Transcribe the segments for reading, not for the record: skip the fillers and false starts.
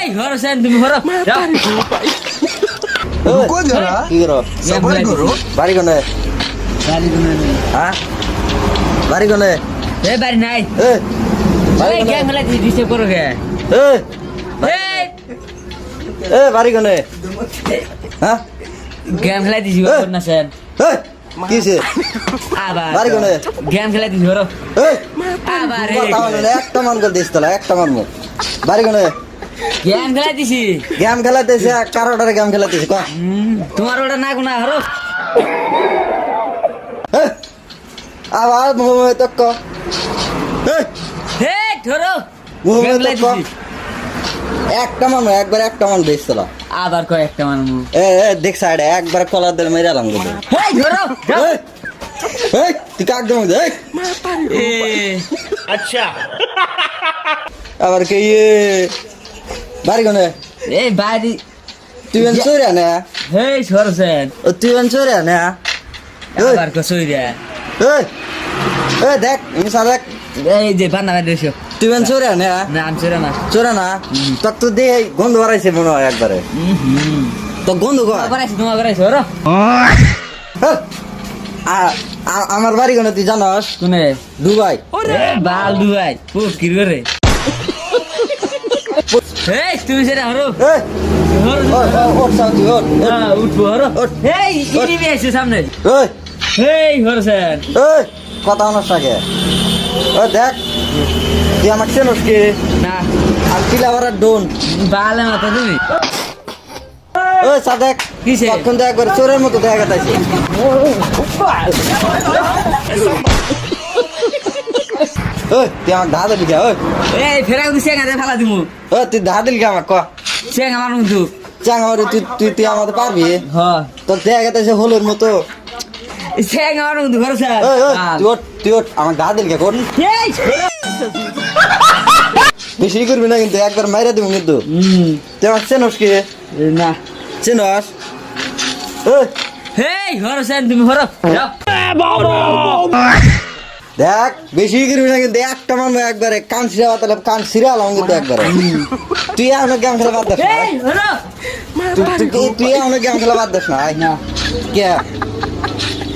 এই ঘর সেন তুমি ঘর যাও रुको जरा কি করো सबर करो বাড়ি কোনে গালি গুনে হ্যাঁ বাড়ি কোনে এ বাড়ি নাই এ বাড়ি এই কোনে গেম খেলা ডিস্টার্ব করো কে এ এই এ বাড়ি কোনে হ্যাঁ গেম খেলা দিছি না সেন এ কিসে আবার বাড়ি কোনে গেম খেলা দিছি ঘর এ আবার একটা মান করে দিস তোলা একটা মান মুখ বাড়ি কোনে গেম খেলা দিছি গেম খেলাতেছে কারোটারে গেম খেলাতেছে ক তোমার ওটা না গুনা হরো আবার মুহে তো ক হে ধরো মুহে গেম তো খেলা ক দিছি একটা মান একবার একটা মান দিস তোলা আবার কয় একটা মানুষ এ দেখ সাইডে একবার কলার দিল মেরে আলাম গো হেই ধরো যাও এই তুই কাক দম দেখ এ আবার কে বাড়ি কোনে এই বাড়ি তুই চোরে না হেই সরছেন ও তুই চোরে না আবার কসই রে এই এই দেখ ইনসা দেখ এই যে বান্না বাড়ি এসো তুই চোরে না না আমি ছিল না চোরে না তোর তো দে গন্ধ বাড়াইছে মনে হয় একবারে তো গন্ধ কর তোমার বাড়ি সরো আমার বাড়ি কোনে তুই জানস শুনে দুবাই বাল দুবাই ও কি করে এই তুমি সেটা হরো এই হরো ওর সাথে ওর হ্যাঁ উঠবো হরো ওঠ। এই ইনি এসে সামনে এই এই হরছেন এই কথা আমার সাথে ওই দেখ তুই আমাকে চেনস কি না আর পিলাবার ডোন বালে মাথা তুমি ওই সাদেক কিসে? তখন তো একবার চোরের মতো দেখা গেছে ওই তুই আমার ধা দিলি কে ওই এই ফেরা কিন্তু সেখানে ফেলা দিমু ওই তুই ধা দিলি কে আমার ক সেখ আমার কিন্তু চাং আমার তুই তুই তুই আমাদের পারবি হ্যাঁ তোর দেখা গেছে হলুর মতো সেখ আমার কিন্তু ভরসা ওই ওই তুই ওঠ আমার ধা দিলি কে কোন এই বেশি করবি না কিন্তু একবার মাইরা দিব কিন্তু তুই আমার চেনস কি না চেনস ওই হেই হরছেন তুমি হরো যাও দেখ বেশি করবি না কিন্তু একটা মানুষ একবারে কান ছিঁড়া বাতালে কান ছিঁড়া আলাম কিন্তু একবারে তুই এখন গেম খেলা বাদ দিস না এই হরো তুই এখন গেম খেলা বাদ দিস না না কে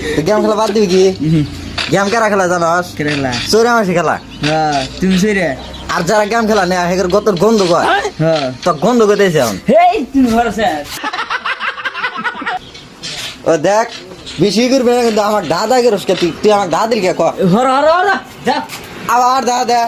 তুই গেম খেলা বাদ দিবি কি গেম কারা খেলা জানস কেরালা চোরে মাসি খেলা হ্যাঁ তুমি সেরে আর যারা গেম খেলা নেয় হেগের গতর গন্ধ কয় হ্যাঁ তো গন্ধ করতেছে এখন হেই তুমি হরছেন ও দেখ বেশি করবি না কিন্তু আমার দাদা গেরস কে তুই তুই আমার দাদিল কে ক হরো হরো হরো যাও আবার দাদা